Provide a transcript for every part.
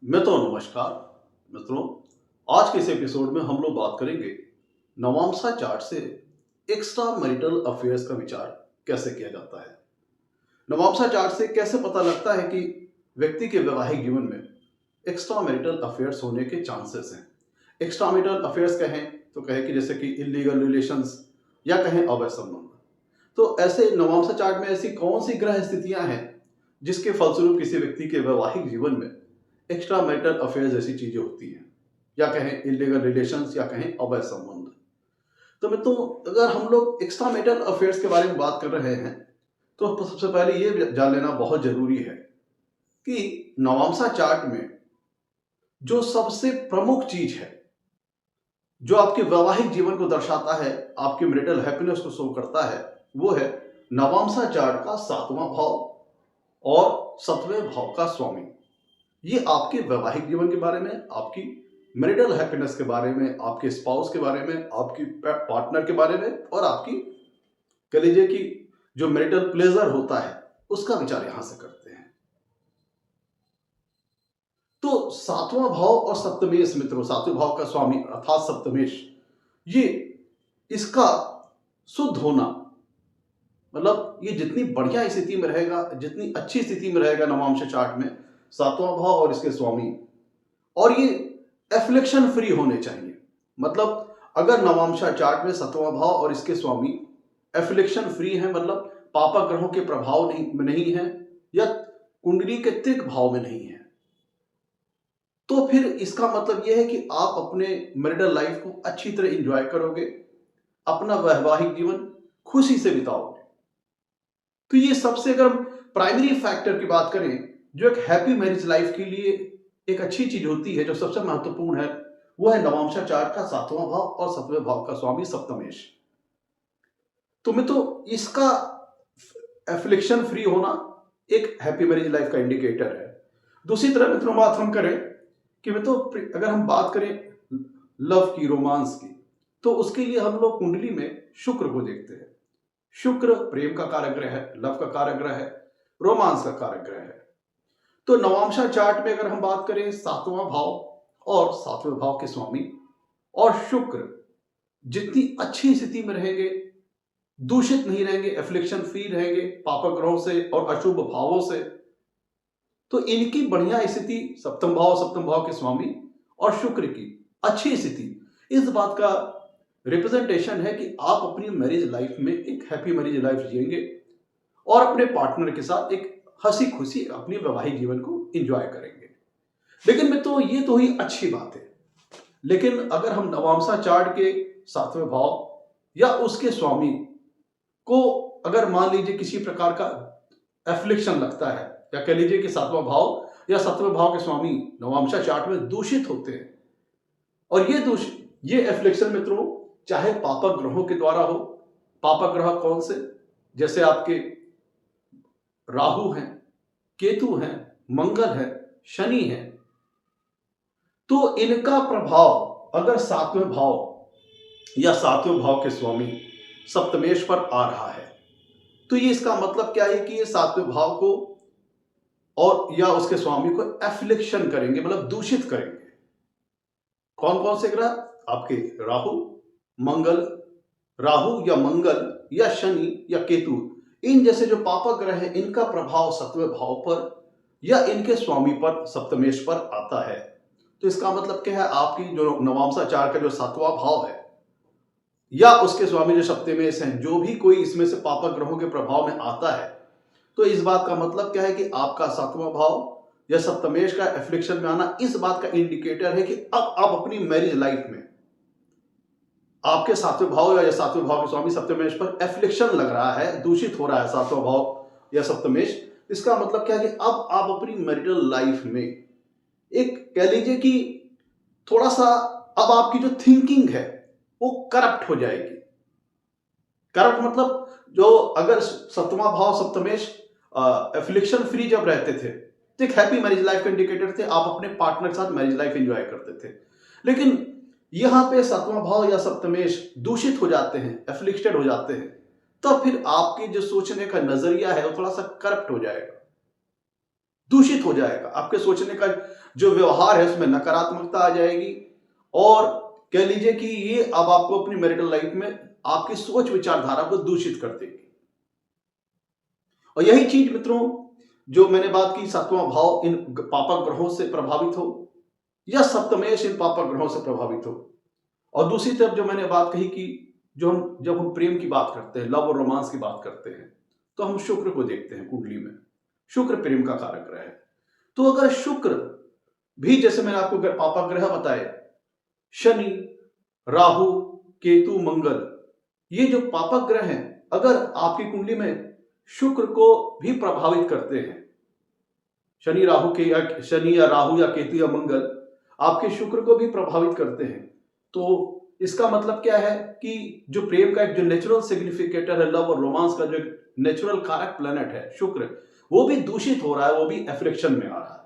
नमस्कार मित्रों। आज के इस एपिसोड में हम लोग बात करेंगे नवांशा चार्ट से एक्स्ट्रा मैरिटल अफेयर्स का विचार कैसे किया जाता है। नवांशा चार्ट से कैसे पता लगता है कि व्यक्ति के वैवाहिक जीवन में एक्स्ट्रा मैरिटल अफेयर्स होने के चांसेस हैं। एक्स्ट्रा मैरिटल अफेयर्स कहें तो कहें कि जैसे कि इलीगल रिलेशंस या कहें अवैध संबंध। तो ऐसे नवांशा चार्ट में ऐसी कौन सी ग्रह स्थितियां हैं जिसके फलस्वरूप किसी व्यक्ति के वैवाहिक जीवन में एक्स्ट्रा मैरिटल अफेयर्स जैसी चीजें होती हैं, या कहें इलीगल रिलेशंस या कहें अवैध संबंध। तो मित्रों, अगर हम लोग एक्स्ट्रा मैरिटल अफेयर्स के बारे में बात कर रहे हैं तो सबसे पहले ये जान लेना बहुत जरूरी है कि नवांशा चार्ट में जो सबसे प्रमुख चीज है जो आपके वैवाहिक जीवन को दर्शाता है, आपके मैरिटल हैप्पीनेस को शो करता है, वो है नवांशा चार्ट का 7वां भाव और 7वें भाव का स्वामी। ये आपके वैवाहिक जीवन के बारे में, आपकी मैरिटल हैप्पीनेस के बारे में, आपके स्पाउस के बारे में, आपकी पार्टनर के बारे में और आपकी कह लीजिए कि जो मैरिटल प्लेजर होता है उसका विचार यहां से करते हैं। तो 7वां भाव और सप्तमेश मित्रों, 7वें भाव का स्वामी अर्थात सप्तमेश, ये इसका शुद्ध होना, मतलब ये जितनी बढ़िया स्थिति में रहेगा, जितनी अच्छी स्थिति में रहेगा नवांशा चार्ट में 7वां भाव और इसके स्वामी, और ये एफ्लिक्शन फ्री होने चाहिए। मतलब अगर नवांशा चार्ट में 7वां भाव और इसके स्वामी एफ्लिक्शन फ्री है, मतलब पापा ग्रहों के प्रभाव नहीं है या कुंडली के त्रिक भाव में नहीं है, तो फिर इसका मतलब यह है कि आप अपने मैरिटल लाइफ को अच्छी तरह एंजॉय करोगे, अपना वैवाहिक जीवन खुशी से बिताओगे। तो ये सबसे, अगर हम प्राइमरी फैक्टर की बात करें जो एक हैप्पी मैरिज लाइफ के लिए एक अच्छी चीज होती है, जो सबसे महत्वपूर्ण है, वो है नवांशा चार्ट का 7वां भाव और 7वें भाव का स्वामी सप्तमेश। तो मैं तो इसका एफ्लिक्शन फ्री होना एक हैप्पी मैरिज लाइफ का इंडिकेटर है। दूसरी तरफ मित्रों बात हम करें कि मैं तो अगर हम बात करें लव की, रोमांस की, तो उसके लिए हम लोग कुंडली में शुक्र को देखते हैं। शुक्र प्रेम का कारक ग्रह है, लव का कारक ग्रह है, रोमांस का कारक ग्रह है। तो नवांशा चार्ट में अगर हम बात करें 7वां भाव और 7वें भाव के स्वामी और शुक्र जितनी अच्छी स्थिति में रहेंगे, दूषित नहीं रहेंगे, एफ्लिक्शन फ्री रहेंगे पाप ग्रहों से और अशुभ भावों से, तो इनकी बढ़िया स्थिति सप्तम भाव के स्वामी और शुक्र की अच्छी स्थिति इस बात का रिप्रेजेंटेशन है कि आप अपनी मैरिज लाइफ में एक हैप्पी मैरिज लाइफ जिएंगे और अपने पार्टनर के साथ एक हंसी खुशी अपनी वैवाहिक जीवन को एंजॉय करेंगे। लेकिन मैं तो ये तो ही अच्छी बात है, लेकिन अगर हम नवांशा चार्ट के 7वें भाव या उसके स्वामी को अगर मान लीजिए किसी प्रकार का एफ्लिक्शन लगता है, या कह लीजिए कि 7वां भाव या 7वें भाव के स्वामी नवांशा चार्ट में दूषित होते हैं, और ये एफ्लिक्शन मित्रों चाहे पापक ग्रहों के द्वारा हो। पापक ग्रह कौन से? जैसे आपके राहु हैं, केतु हैं, मंगल है, शनि है। तो इनका प्रभाव अगर 7वें भाव या 7वें भाव के स्वामी सप्तमेश पर आ रहा है, तो ये इसका मतलब क्या है कि ये 7वें भाव को और या उसके स्वामी को एफ्लिक्शन करेंगे, मतलब दूषित करेंगे। कौन कौन से ग्रह? आपके राहु या मंगल या शनि या केतु, इन जैसे जो पापक ग्रह हैं, इनका प्रभाव 7वें भाव पर या इनके स्वामी पर सप्तमेश पर आता है। तो इसका मतलब क्या है, आपकी जो नवांशा चार्ट का जो 7वां भाव है या उसके स्वामी जो सप्तमेश हैं, जो भी कोई इसमें से पापक ग्रहों के प्रभाव में आता है, तो इस बात का मतलब क्या है कि आपका 7वां भाव या सप्तमेश का एफ्लिक्शन में आना इस बात का इंडिकेटर है कि अब आप अपनी मैरिज लाइफ में आपके 7वें भाव या 7वें भाव के स्वामी सप्तमेश पर एफ्लिक्शन लग रहा है, दूषित हो रहा है 7वां भाव या सप्तमेश। इसका मतलब क्या है कि अब आप अपनी मैरिटल लाइफ में एक कह लीजिए कि थोड़ा सा अब आपकी जो थिंकिंग है वो करप्ट हो जाएगी। करप्ट मतलब जो अगर 7वां भाव सप्तमेश एफ्लिक्शन फ्री जब रहते थे तो एक हैप्पी मैरिज लाइफ का इंडिकेटर थे, आप अपने पार्टनर के साथ मैरिज लाइफ एंजॉय करते थे। लेकिन यहां पे 7वां भाव या सप्तमेश दूषित हो जाते हैं, एफ्लिक्टेड हो जाते हैं, तो फिर आपके जो सोचने का नजरिया है वो थोड़ा सा करप्ट हो जाएगा, दूषित हो जाएगा। आपके सोचने का जो व्यवहार है उसमें नकारात्मकता आ जाएगी, और कह लीजिए कि ये अब आपको अपनी मैरिटल लाइफ में आपकी सोच विचारधारा को दूषित कर देगी। और यही चीज मित्रों, जो मैंने बात की, सातवां भाव इन पापक ग्रहों से प्रभावित हो या सप्तमेश इन पापक ग्रहों से प्रभावित हो। और दूसरी तरफ जो मैंने बात कही कि जब हम प्रेम की बात करते हैं, लव और रोमांस की बात करते हैं, तो हम शुक्र को देखते हैं कुंडली में। शुक्र प्रेम का कारक ग्रह है। तो अगर शुक्र भी, जैसे मैंने आपको पापक ग्रह बताए, शनि, राहु, केतु, मंगल, ये जो पापक ग्रह हैं, अगर आपकी कुंडली में शुक्र को भी प्रभावित करते हैं, शनि या राहु या केतु या मंगल आपके शुक्र को भी प्रभावित करते हैं, तो इसका मतलब क्या है कि जो प्रेम का एक जो नेचुरल सिग्निफिकेटर है, लव और रोमांस का जो नेचुरल कारक प्लैनेट है शुक्र, वो भी दूषित हो रहा है, वो भी एफ्लिक्शन में आ रहा है।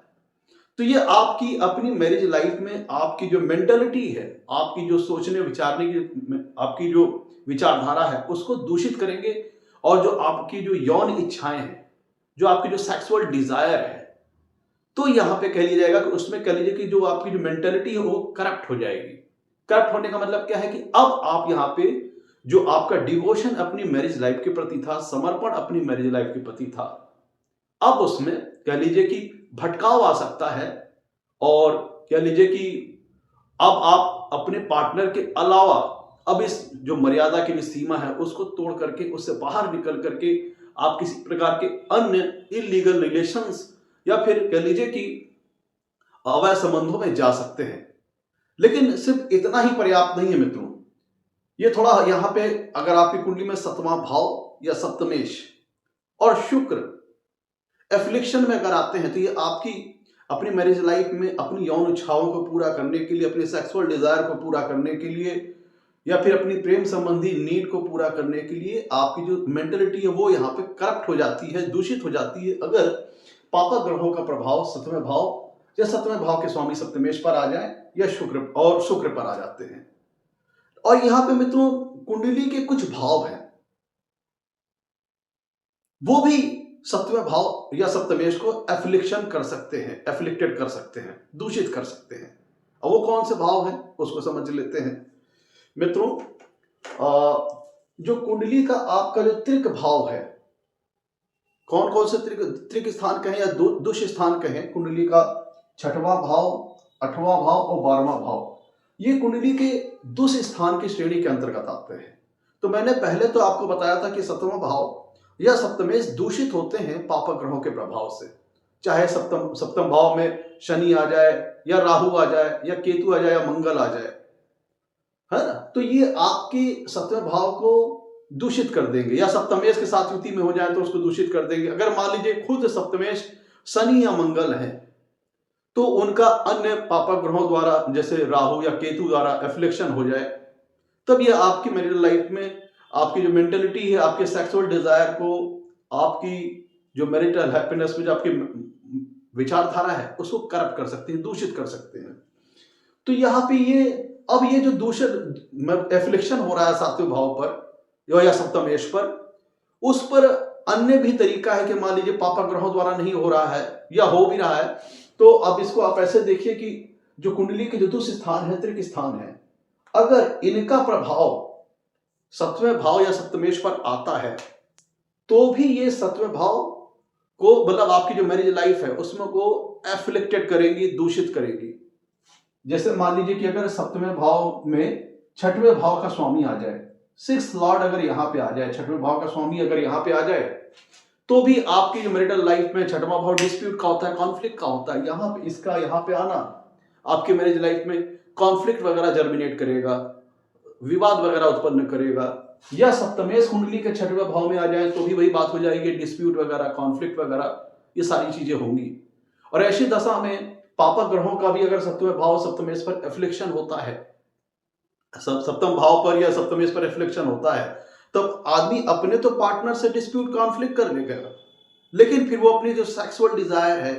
तो ये आपकी अपनी मैरिज लाइफ में आपकी जो मेंटालिटी है, आपकी जो सोचने विचारने की आपकी जो विचारधारा है, उसको दूषित करेंगे। और जो आपकी जो यौन इच्छाएं हैं, जो आपकी जो सेक्सुअल डिजायर है, तो यहां पे कह लिया जाएगा कि उसमें कह लीजिए कि जो आपकी जो मेंटालिटी है वो करप्ट हो जाएगी। करप्ट होने का मतलब क्या है कि अब आप यहां पे जो आपका डिवोशन अपनी मैरिज लाइफ के प्रति था, समर्पण अपनी मैरिज लाइफ के प्रति था, अब उसमें कह लीजिए कि भटकाव आ सकता है। और कह लीजिए कि अब आप अपने पार्टनर के अलावा अब इस जो मर्यादा की सीमा है उसको तोड़ करके, उससे बाहर निकल करके आप किसी प्रकार के अन्य इलीगल रिलेशंस या फिर कह लीजिए कि अवैध संबंधों में जा सकते हैं। लेकिन सिर्फ इतना ही पर्याप्त नहीं है मित्रों। ये थोड़ा यहां पे अगर आपकी कुंडली में सप्तमा भाव या सप्तमेश और शुक्र एफ्लिक्शन में अगर आते हैं, तो ये आपकी अपनी मैरिज लाइफ में अपनी यौन इच्छाओं को पूरा करने के लिए, अपने सेक्सुअल डिजायर को पूरा करने के लिए, या फिर अपनी प्रेम संबंधी नीड को पूरा करने के लिए आपकी जो मेंटलिटी है वो यहाँ पे करप्ट हो जाती है, दूषित हो जाती है, अगर पापक ग्रहों का प्रभाव सप्तमें भाव या सप्तमें भाव के स्वामी सप्तमेश पर आ जाए या शुक्र पर आ जाते हैं। और यहाँ पे मित्रों कुंडली के कुछ भाव हैं, वो भी सप्तमें भाव या सप्तमेश को एफ्लिक्शन कर सकते हैं, एफ्लिक्टेड कर सकते हैं, दूषित कर सकते हैं। और वो कौन से भाव हैं उसको समझ लेते हैं मित्रों। जो कुंडली का आपका जो त्रिक भाव है, कौन कौन से त्रिक स्थान कहें या दुष्ट स्थान कहें, कुंडली का छठवां भाव, आठवां भाव और 12वां भाव, ये कुंडली के दुष्ट स्थान की श्रेणी के अंतर्गत आते हैं। तो मैंने पहले तो आपको बताया था कि सप्तम भाव या सप्तमेश दूषित होते हैं पापक ग्रहों के प्रभाव से, चाहे सप्तम भाव में शनि आ जाए या राहु आ जाए या केतु आ जाए या मंगल आ जाए, है ना। तो ये आपके सप्तम भाव को दूषित कर देंगे, या सप्तमेश के साथ युति में हो जाए तो उसको दूषित कर देंगे। अगर मान लीजिए खुद सप्तमेश शनि या मंगल है, तो उनका अन्य पापक ग्रहों द्वारा जैसे राहु या केतु द्वारा एफ्लिक्शन हो जाए, तब ये आपकी मैरिटल लाइफ में आपकी जो मेंटलिटी है, आपके सेक्सुअल डिजायर को, आपकी जो मैरिटल हैप्पीनेस में जो आपकी विचारधारा है उसको करप्ट कर सकते हैं, दूषित कर सकते हैं। तो यहाँ पे ये जो दूषित एफ्लिक्शन हो रहा है सातवें भाव पर या सप्तमेश पर, उस पर अन्य भी तरीका है कि मान लीजिए पापक ग्रहों द्वारा नहीं हो रहा है या हो भी रहा है, तो अब इसको आप ऐसे देखिए कि जो कुंडली के जो दुष्ट स्थान है, त्रिक स्थान है, अगर इनका प्रभाव सप्तमें भाव या सप्तमेश पर आता है, तो भी ये सप्तमें भाव को, मतलब आपकी जो मैरिज लाइफ है उसमें को एफ्लिक्टेड करेंगी, दूषित करेंगी। जैसे मान लीजिए कि अगर सप्तमें भाव में छठवें भाव का स्वामी आ जाए, 6th लॉर्ड अगर यहाँ पे आ जाए, छठवें भाव का स्वामी अगर यहाँ पे आ जाए, तो भी आपकी जो मैरिटल लाइफ में छठवां भाव डिस्प्यूट का होता है, कॉन्फ्लिक्ट का होता है, यहाँ पे इसका यहाँ पे आना आपकी मैरिज लाइफ में कॉन्फ्लिक्ट वगैरह जर्मिनेट करेगा, विवाद वगैरह उत्पन्न करेगा। या सप्तमेश कुंडली के छठवें भाव में आ जाए तो भी वही बात हो जाएगी, डिस्प्यूट वगैरह, कॉन्फ्लिक्ट वगैरह, ये सारी चीजें होंगी। और ऐसी दशा में पापक ग्रहों का भी अगर सप्तमें भाव सप्तमेश पर एफ्लिक्शन होता है, सप्तम भाव पर या सप्तमेश पर एफ्लिक्शन होता है, तब आदमी अपने तो पार्टनर से डिस्प्यूट कॉन्फ्लिक्ट कर लेगा, लेकिन फिर वो अपनी जो सेक्सुअल डिजायर है,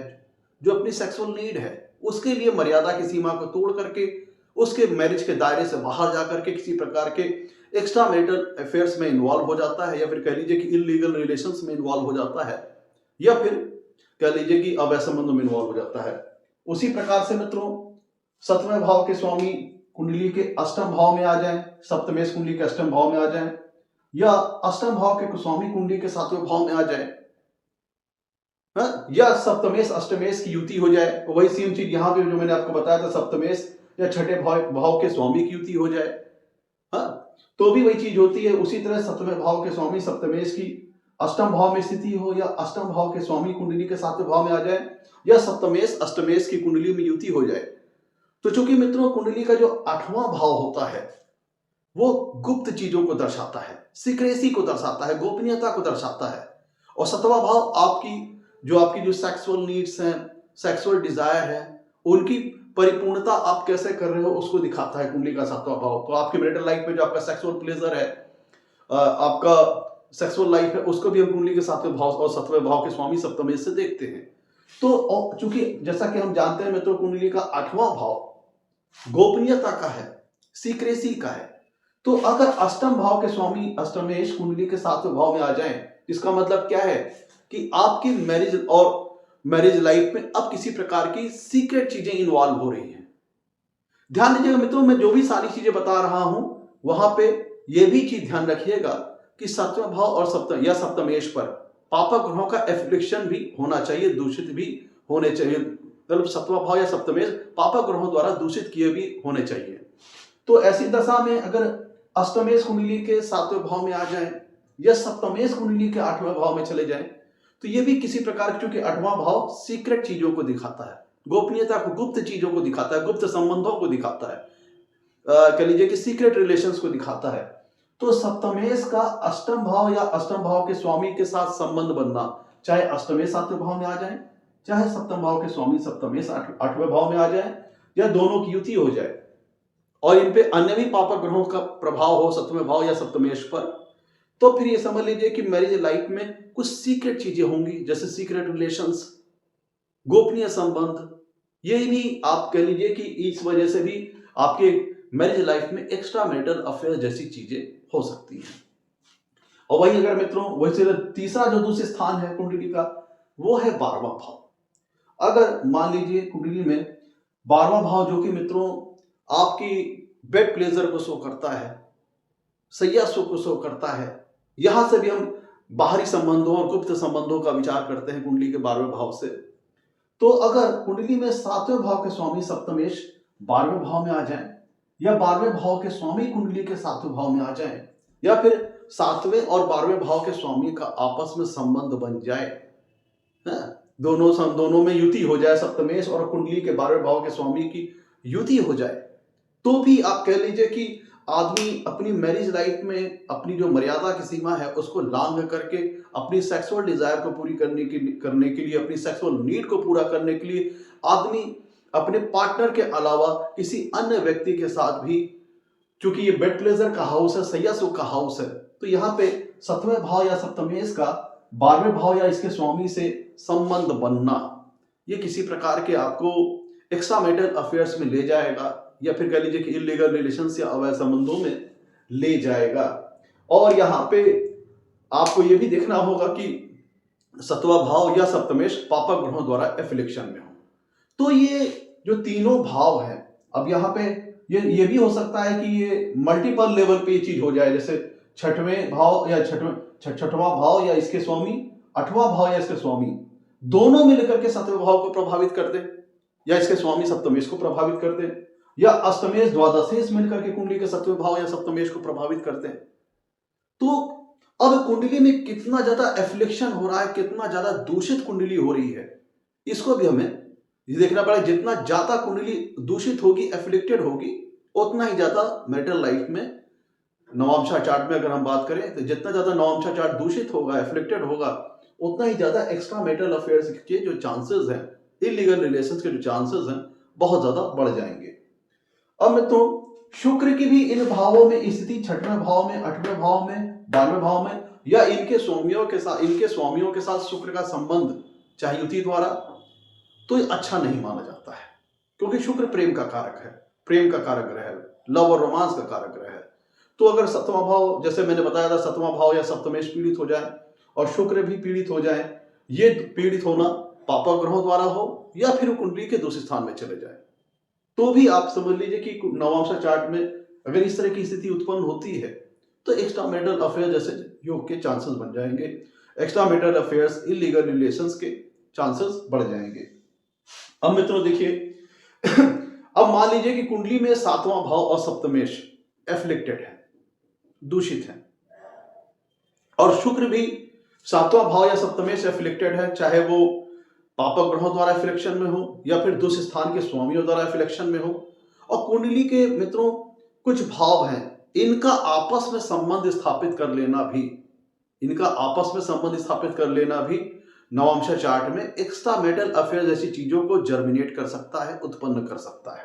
जो अपनी सेक्सुअल नीड है, उसके लिए मर्यादा की सीमा को तोड़ करके उसके मैरिज के दायरे से बाहर जाकर के किसी प्रकार के एक्स्ट्रा मैरिटल अफेयर्स में इन्वॉल्व हो जाता है, या फिर कह लीजिए कि इलीगल रिलेशंस में इन्वॉल्व हो जाता है, या फिर कह लीजिए कि अवैध संबंधों में इन्वॉल्व हो जाता है। उसी प्रकार से मित्रों सप्तम भाव के स्वामी कुंडली के अष्टम भाव में आ जाएं, सप्तमेश कुंडली के अष्टम भाव में आ जाएं, या अष्टम भाव के स्वामी कुंडली के सातवें भाव में आ जाए, या सप्तमेश अष्टमेश की युति हो जाए। वही सेम चीज यहाँ पे जो मैंने आपको बताया था, सप्तमेश या छठे भाव के स्वामी की युति हो जाए, तो भी वही चीज होती है। उसी तरह सप्तम भाव के स्वामी सप्तमेश की अष्टम भाव में स्थिति हो, या अष्टम भाव के स्वामी कुंडली के सातवें भाव में आ जाए, या सप्तमेश अष्टमेश की कुंडली में युति हो जाए। तो चूंकि मित्रों कुंडली का जो आठवां भाव होता है वो गुप्त चीजों को दर्शाता है, सीक्रेसी को दर्शाता है, गोपनीयता को दर्शाता है, और सतवां भाव आपकी जो सेक्सुअल नीड्स हैं, सेक्सुअल डिजायर है, उनकी परिपूर्णता आप कैसे कर रहे हो उसको दिखाता है कुंडली का सातवां भाव। तो आपके मैरिटल लाइफ में जो आपका सेक्सुअल प्लेजर है, आपका सेक्सुअल लाइफ है, उसको भी हम कुंडली के सातवें भाव और सतवें भाव के स्वामी सप्तमेश से देखते हैं। तो चूंकि जैसा कि हम जानते हैं मित्रों कुंडली का आठवां भाव गोपनीयता का है, सीक्रेसी का है, तो अगर अष्टम भाव के स्वामी अष्टमेश कुंडली के सातवें भाव में आ जाएं, इसका मतलब क्या है कि आपकी मैरिज लाइफ में अब किसी प्रकार की सीक्रेट चीजें इन्वॉल्व हो रही हैं। ध्यान दीजिएगा मित्रों, मैं जो भी सारी चीजें बता रहा हूं वहां पे यह भी चीज ध्यान रखिएगा कि सप्तम भाव और सप्तमेश पर पापक ग्रहों का एफ्लिक्शन भी होना चाहिए, दूषित भी होने चाहिए। मतलब सप्तम भाव या सप्तमेश पापक ग्रहों द्वारा दूषित किए भी होने चाहिए। तो ऐसी दशा में अगर अष्टमेश कुंडली के सातवें भाव में आ जाए या सप्तमेश कुंडली के आठवें भाव में चले जाएं, तो ये भी किसी प्रकार की, चूंकि आठवां भाव सीक्रेट चीजों को दिखाता है, गोपनीयता को, गुप्त चीजों को दिखाता है, गुप्त संबंधों को दिखाता है, कह लीजिए कि सीक्रेट रिलेशंस को दिखाता है। तो सप्तमेश का अष्टम भाव या अष्टम भाव के स्वामी के साथ संबंध बनना, चाहे अष्टमेश सातवें भाव में आ जाए, चाहे सप्तम भाव के स्वामी सप्तमेश आठवें भाव में आ जाए, या दोनों की युति हो जाए, और इन पे अन्य भी पापक ग्रहों का प्रभाव हो सप्तम भाव या सप्तमेश पर, तो फिर ये समझ लीजिए कि मैरिज लाइफ में कुछ सीक्रेट चीजें होंगी, जैसे सीक्रेट रिलेशंस, गोपनीय संबंध। ये भी आप कह लीजिए कि इस वजह से भी आपके मैरिज लाइफ में एक्स्ट्रा मैरिटल अफेयर जैसी चीजें हो सकती हैं। और वही अगर मित्रों वैसे तीसरा जो दूसरे स्थान है कुंडली का वो है 12वां भाव। अगर मान लीजिए कुंडली में 12वां भाव जो कि मित्रों आपकी बेड प्लेजर को शो करता है, सैया सुख को शो करता है, यहां से भी हम बाहरी संबंधों और गुप्त संबंधों का विचार करते हैं कुंडली के 12वें भाव से। तो अगर कुंडली में 7वें भाव के स्वामी सप्तमेश 12वें भाव में आ जाएं, या 12वें भाव के स्वामी कुंडली के 7वें भाव में आ जाएं, या फिर 7वें और 12वें भाव के स्वामी का आपस में संबंध बन जाए, दोनों में युति हो जाए, सप्तमेश और कुंडली के 12वें भाव के स्वामी की युति हो जाए, तो भी आप कह लीजिए कि आदमी अपनी मैरिज लाइफ में अपनी जो मर्यादा की सीमा है उसको लांघ करके अपनी सेक्सुअल डिजायर को पूरी करने के लिए, अपनी सेक्सुअल नीड को पूरा करने के लिए आदमी अपने पार्टनर के अलावा किसी अन्य व्यक्ति के साथ भी, चूंकि ये बेड प्लेजर का हाउस है, सैया सुख का हाउस है, तो यहाँ पे 7वें भाव या सप्तमेश का 12वें भाव या इसके स्वामी से संबंध बनना, ये किसी प्रकार के आपको एक्स्ट्रा मैरिटल अफेयर्स में ले जाएगा, या फिर कह लीजिए कि इलीगल रिलेशंस या अवैध संबंधों में ले जाएगा। और यहाँ पे आपको ये भी देखना होगा कि 7वां भाव या सप्तमेश पापक ग्रहों द्वारा एफिलिक्शन में हो। तो ये जो तीनों भाव हैं, अब यहाँ पे ये भी हो सकता है कि ये मल्टीपल लेवल पे ये चीज हो जाए, जैसे छठवें भाव या छठवां भाव या इसके स्वामी, 8वां भाव या इसके स्वामी, दोनों मिलकर के 7वें भाव को प्रभावित कर दे, या इसके स्वामी सप्तमेश को प्रभावित कर दे, या अष्टमेश द्वादशेश मिलकर के कुंडली के 7वें भाव या सप्तमेश को प्रभावित करते हैं। तो अब कुंडली में कितना ज्यादा एफ्लिक्शन हो रहा है, कितना ज्यादा दूषित कुंडली हो रही है, इसको भी हमें ये देखना पड़ेगा। जितना ज्यादा कुंडली दूषित होगी, एफ्लिक्टेड होगी, उतना ही ज्यादा मैरिटल लाइफ में नवांशा चार्ट में अगर हम बात करें तो जितना ज्यादा नवांशा चार्ट दूषित होगा, एफ्लिक्टेड होगा, उतना ही ज्यादा एक्स्ट्रा मैरिटल अफेयर्स के जो चांसेस हैं, इलीगल रिलेशंस के जो चांसेस हैं, बहुत ज्यादा बढ़ जाएंगे। अब मित्रों शुक्र की भी इन भावों में स्थिति 6वें भाव में, 8वें भाव में, 12वें भाव में, या इनके स्वामियों के साथ शुक्र का संबंध चाहे युति द्वारा, तो अच्छा नहीं माना जाता है, क्योंकि शुक्र प्रेम का कारक है, प्रेम का कारक ग्रह है, लव और रोमांस का कारक ग्रह है। तो अगर 7वां भाव, जैसे मैंने बताया था, 7वां भाव या सप्तमेश पीड़ित हो जाए और शुक्र भी पीड़ित हो जाए, ये पीड़ित होना पापक ग्रहों द्वारा हो या फिर वो कुंडली के दूसरे स्थान में चले जाए, तो भी आप समझ लीजिए कि नवांशा चार्ट में अगर इस तरह की स्थिति उत्पन्न होती है तो एक्स्ट्रा मैरिटल अफेयर जैसे योग के चांसेस बन जाएंगे, extra marital affairs, illegal relations के चांसेस बढ़ जाएंगे। अब मित्रों देखिए अब मान लीजिए कि कुंडली में सातवां भाव और सप्तमेश एफ्लिक्टेड है, दूषित है, और शुक्र भी सातवां भाव या सप्तमेश एफ्लिक्टेड है, चाहे वो पापक ग्रहों द्वारा एफ्लिक्शन में हो या फिर दूसरे स्थान के स्वामियों द्वारा एफ्लिक्शन में हो। और कुंडली के मित्रों कुछ भाव हैं, इनका आपस में संबंध स्थापित कर लेना भी, इनका आपस में संबंध स्थापित कर लेना भी नवांशा चार्ट में एक्स्ट्रा मैरिटल अफेयर जैसी चीजों को जर्मिनेट कर सकता है, उत्पन्न कर सकता है।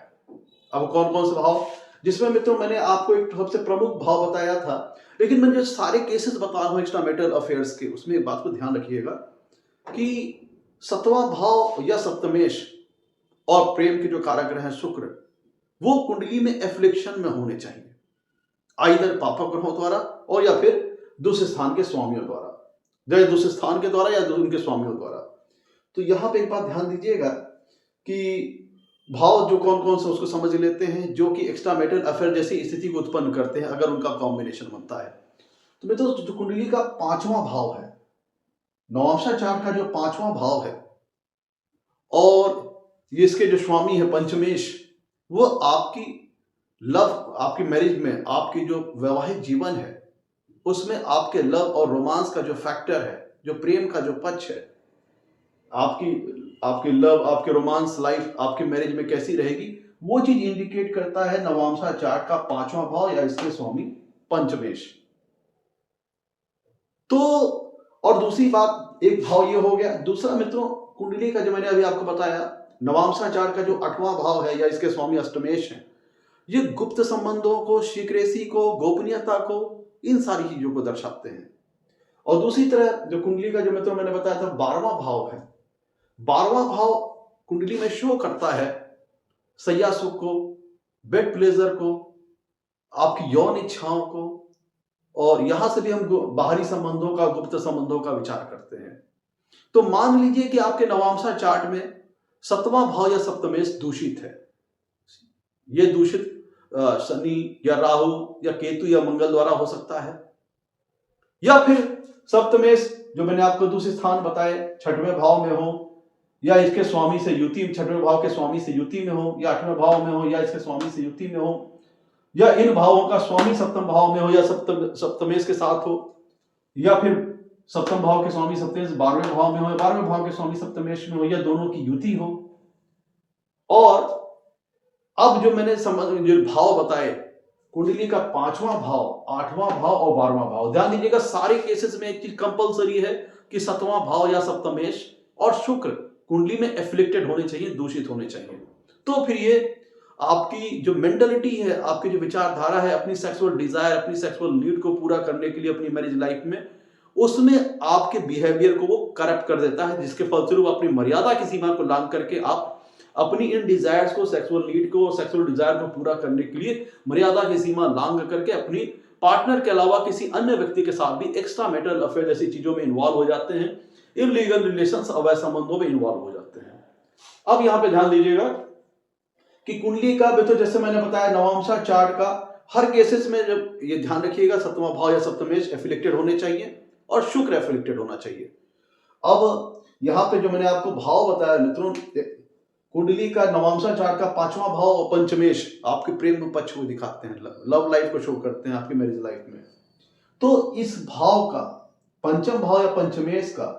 अब कौन कौन से भाव, जिसमें मित्रों मैंने आपको एक सबसे प्रमुख भाव बताया था, लेकिन मैं जो सारे केसेस बता रहा हूं एक्स्ट्रा मैरिटल अफेयर्स के, उसमें एक बात को ध्यान रखिएगा कि सतवां भाव या सप्तमेश और प्रेम के जो कारक ग्रह हैं शुक्र, वो कुंडली में एफ्लिक्शन में होने चाहिए, आइदर पापक ग्रहों द्वारा और या फिर दूसरे स्थान के स्वामियों द्वारा, या दूसरे स्थान के द्वारा या उनके स्वामियों द्वारा। तो यहां पे एक बात ध्यान दीजिएगा कि भाव जो कौन कौन से उसको समझ लेते हैं जो कि एक्स्ट्रा मैरिटल अफेयर जैसी स्थिति को उत्पन्न करते हैं अगर उनका कॉम्बिनेशन बनता है। तो मित्रों जो कुंडली का पांचवां भाव है, नवांशा चार्ट का जो पांचवां भाव है, और ये इसके जो स्वामी है पंचमेश, वो आपकी लव, आपकी मैरिज में, आपकी जो वैवाहिक जीवन है उसमें आपके लव और रोमांस का जो फैक्टर है, जो प्रेम का जो पक्ष है, आपकी लव, आपके रोमांस लाइफ, आपकी मैरिज में कैसी रहेगी, वो चीज इंडिकेट करता है नवांशा चार्ट का पांचवां भाव या इसके स्वामी पंचमेश। तो और दूसरी बात, एक भाव ये हो गया। दूसरा मित्रों कुंडली का जो मैंने अभी आपको बताया नवांशा चार्ट का जो आठवां भाव है या इसके स्वामी अष्टमेश है, ये गुप्त संबंधों को, सीक्रेसी को, गोपनीयता को, इन सारी चीजों को दर्शाते हैं। और दूसरी तरह जो कुंडली का जो मित्रों मैंने बताया था 12वां भाव है, 12वां भाव कुंडली में शो करता है सैया सुख को, बेड प्लेजर को, आपकी यौन इच्छाओं को, और यहां से भी हम बाहरी संबंधों का, गुप्त संबंधों का विचार करते हैं। तो मान लीजिए कि आपके नवांशा चार्ट में सतवां भाव या सप्तमेश दूषित है, यह दूषित शनि या राहु या केतु या मंगल द्वारा हो सकता है, या फिर सप्तमेश जो मैंने आपको दूसरे स्थान बताए छठवें भाव में हो, या इसके स्वामी से युति, छठवें भाव के स्वामी से युति में हो, या आठवें भाव में हो, या इसके स्वामी से युति में हो, या इन भावों का स्वामी सप्तम भाव में हो या सप्तमेश के साथ हो, या फिर सप्तम भाव के स्वामी सप्तमेश 12वें भाव में हो, 12वें भाव के स्वामी सप्तमेश में हो, या दोनों की युति हो। और अब जो मैंने जो भाव बताए कुंडली का पांचवां भाव, आठवां भाव और 12वां भाव, ध्यान दीजिएगा सारे केसेस में एक चीज कंपलसरी है कि सतवां भाव या सप्तमेश और शुक्र कुंडली में एफ्लिक्टेड होने चाहिए, दूषित होने चाहिए। तो फिर ये आपकी जो मेंटालिटी है, आपकी जो विचारधारा है, अपनी सेक्सुअल डिजायर, अपनी सेक्सुअल नीड को पूरा करने के लिए अपनी मैरिज लाइफ में, उसमें आपके बिहेवियर को वो करप्ट कर देता है, जिसके फलस्वरूप अपनी मर्यादा की सीमा को लांघ करके आप अपनी इन डिजायर्स को, सेक्सुअल नीड को, सेक्सुअल डिजायर को पूरा करने के लिए मर्यादा की सीमा लांघ करके अपनी पार्टनर के अलावा किसी अन्य व्यक्ति के साथ भी एक्स्ट्रा मैरिटल अफेयर जैसी चीजों में इन्वॉल्व हो जाते हैं, इलीगल रिलेशंस, अवैध संबंधों में इन्वॉल्व हो जाते हैं। अब यहां पे ध्यान दीजिएगा कि कुंडली का भी, तो जैसे मैंने बताया नवांशा चार्ट का हर केसेस में जब ये ध्यान रखिएगा सतवां भाव या सप्तमेश एफिलिक्टेड होने चाहिए और शुक्र एफिलिक्टेड होना चाहिए। अब यहां पे जो मैंने आपको भाव बताया मित्रों, कुंडली का नवांशा चार्ट का पांचवां भाव और पंचमेश आपके प्रेम पक्ष को दिखाते हैं, लव लाइफ को शो करते हैं आपकी मैरिज लाइफ में। तो इस भाव का, पंचम भाव या पंचमेश का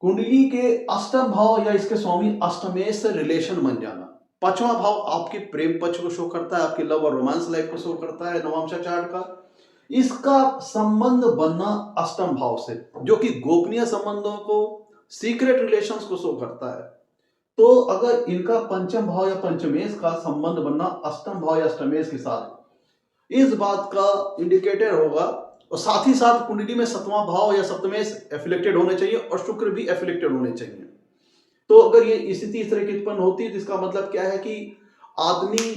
कुंडली के अष्टम भाव या इसके स्वामी अष्टमेश से रिलेशन बन जाना, पांचवा भाव आपके प्रेम पक्ष को शो करता है, आपकी लव और रोमांस लाइफ को शो करता है नवांशा चार्ट का, इसका संबंध बनना अष्टम भाव से, जो कि गोपनीय संबंधों को, सीक्रेट रिलेशंस को शो करता है। तो अगर इनका पंचम भाव या पंचमेश का संबंध बनना अष्टम भाव या अष्टमेश के साथ, इस बात का इंडिकेटर होगा। और साथ ही साथ कुंडली में सतवां भाव या सप्तमेश एफिलिक्टेड होने चाहिए और शुक्र भी एफिलिक्टेड होने चाहिए। तो अगर ये स्थिति इस तरह की उत्पन्न होती है तो इसका मतलब क्या है कि आदमी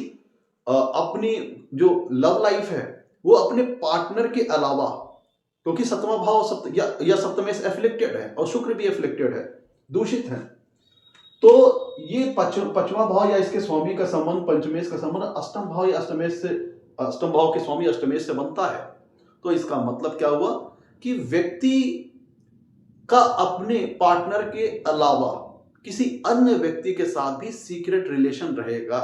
अपनी जो लव लाइफ है वो अपने पार्टनर के अलावा, क्योंकि सतवां भाव या सप्तमेश एफिलिक्टेड है और शुक्र भी एफिलिक्टेड है, दूषित है, तो ये पांचवा भाव या इसके स्वामी का संबंध, पंचमेश का संबंध अष्टम भाव या अष्टम भाव के स्वामी अष्टमेश से बनता है। तो इसका मतलब क्या हुआ कि व्यक्ति का अपने पार्टनर के अलावा किसी अन्य व्यक्ति के साथ भी सीक्रेट रिलेशन रहेगा।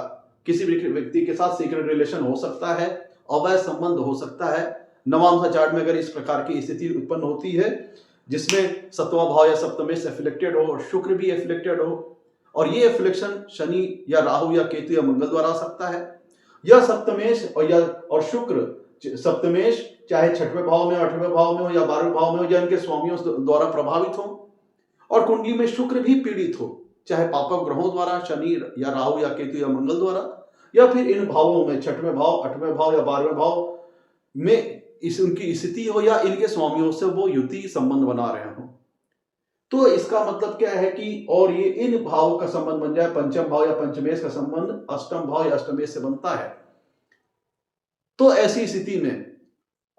किसी भी व्यक्ति के साथ सीक्रेट रिलेशन हो सकता है, अवैध संबंध हो सकता है। नवांश चार्ट में अगर इस प्रकार की स्थिति उत्पन्न होती है जिसमें सप्तमा भाव या सप्तमेश एफिलेक्टेड हो और शुक्र भी एफिलेक्टेड हो, और ये एफिलेक्शन शनि या राहु या केतु या मंगल द्वारा आ सकता है, या सप्तमेश और शुक्र सप्तमेश चाहे छठवें भाव में, आठवें भाव में हो या 12वें भाव में हो, या इनके स्वामियों द्वारा प्रभावित हो, और कुंडली में शुक्र भी पीड़ित हो, चाहे पापक ग्रहों द्वारा, शनि या राहु या केतु या मंगल द्वारा, या फिर इन भावों में छठवें भाव, आठवें भाव या 12वें भाव में उनकी स्थिति हो या इनके स्वामियों से वो युति संबंध बना रहे हो। तो इसका मतलब क्या है कि और ये इन भावों का संबंध बन जाए, पंचम भाव या पंचमेश का संबंध अष्टम भाव या अष्टमेश से बनता है। तो ऐसी स्थिति में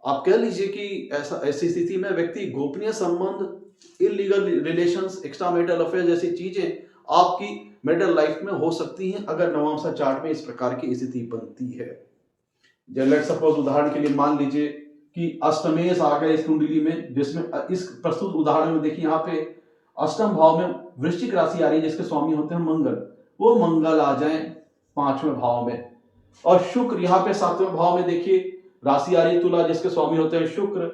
आप कह लीजिए कि ऐसी स्थिति में व्यक्ति गोपनीय संबंध, illegal relations, extra marital affair जैसी चीजें आपकी मैरिटल लाइफ में हो सकती हैं अगर नवांश चार्ट में इस प्रकार की स्थिति बनती है। लेट सपोज उदाहरण के लिए मान लीजिए कि अष्टमेश आ गए इस कुंडली में, जिसमें इस प्रस्तुत उदाहरण में देखिए यहाँ पे अष्टम भाव में वृश्चिक राशि आ रही है जिसके स्वामी होते हैं मंगल, वो मंगल आ जाए 5वें भाव में, और शुक्र यहाँ पे 7वें भाव में देखिए राशि आ रही तुला जिसके स्वामी होते हैं शुक्र,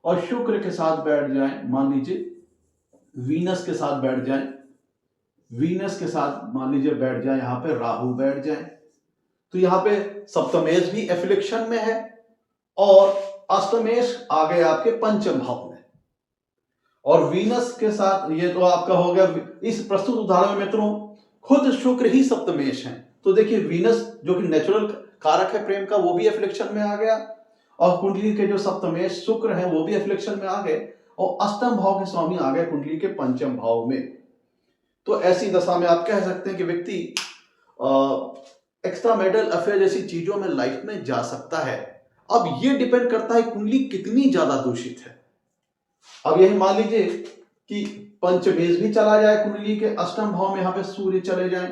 और शुक्र के साथ बैठ जाए, मान लीजिए वीनस के साथ बैठ जाए, वीनस के साथ मान लीजिए बैठ जाए यहाँ पे राहु बैठ जाए, तो यहाँ पे सप्तमेश भी एफिलिक्शन में है और अष्टमेश आ गए आपके पंचम भाव में, और वीनस के साथ ये तो आपका हो गया। इस प्रस्तुत उदाहरण में मित्रों खुद शुक्र ही सप्तमेश है, तो देखिए वीनस जो कि नेचुरल कारक है प्रेम का वो भी एफिलिक्शन में आ गया, और कुंडली के जो सप्तमेश शुक्र है वो भी एफिलिक्शन में आ गए, और अष्टम भाव के स्वामी आ गए कुंडली के पंचम भाव में। तो ऐसी दशा में आप कह सकते हैं कि व्यक्ति एक्स्ट्रा मैरिटल अफेयर जैसी चीजों में लाइफ में जा सकता है। अब ये डिपेंड करता है कुंडली कितनी ज्यादा दूषित है। अब यही मान लीजिए कि पंचमेश भी चला जाए कुंडली के अष्टम भाव में, यहाँ पे सूर्य चले जाए,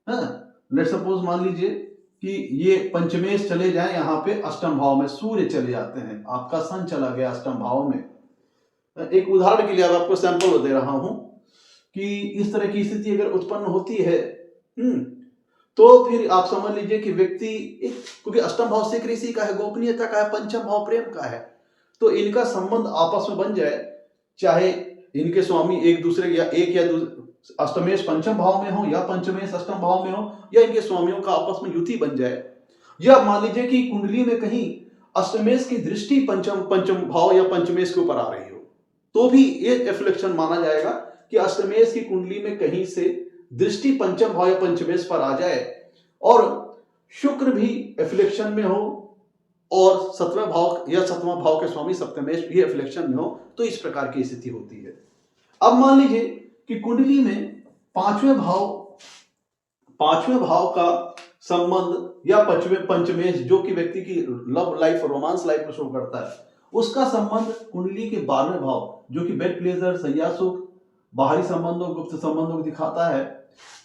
लेट सपोज मान लीजिए कि ये पंचमेश चले जाए यहाँ पे अष्टम भाव में, सूर्य चले जाते हैं, आपका सन चला गया अष्टम भाव में। एक उदाहरण के लिए अब आपको सैंपल दे रहा हूं कि इस तरह की स्थिति अगर उत्पन्न होती है तो फिर आप समझ लीजिए कि व्यक्ति क्योंकि अष्टम भाव से कृषि का है, गोपनीयता का है, पंचम भाव प्रेम का है, तो इनका संबंध आपस में बन जाए, चाहे इनके स्वामी एक दूसरे या अष्टमेश पंचम भाव में हो या पंचमेश अष्टम भाव में हो, या इनके स्वामियों का आपस में युति बन जाए, या मान लीजिए कि कुंडली में कहीं अष्टमेश की दृष्टि पंचम भाव या पंचमेश के ऊपर आ रही हो, तो भी ये एफ्लिक्शन माना जाएगा कि अष्टमेश की कुंडली में कहीं से दृष्टि पंचम भाव या पंचमेश पर आ जाए और शुक्र भी एफ्लिक्शन में हो और 7वें भाव या 7वां भाव के स्वामी सप्तमेश भी एफ्लिक्शन में हो, तो इस प्रकार की स्थिति होती है। अब मान लीजिए कि कुंडली में 5वें भाव का संबंध या पंचमेश जो कि व्यक्ति की लव लाइफ, रोमांस लाइफ को शो करता है, उसका संबंध कुंडली के 12वें भाव जो कि बेड प्लेजर, शैया सुख, बाहरी संबंधों, गुप्त संबंधों को दिखाता है,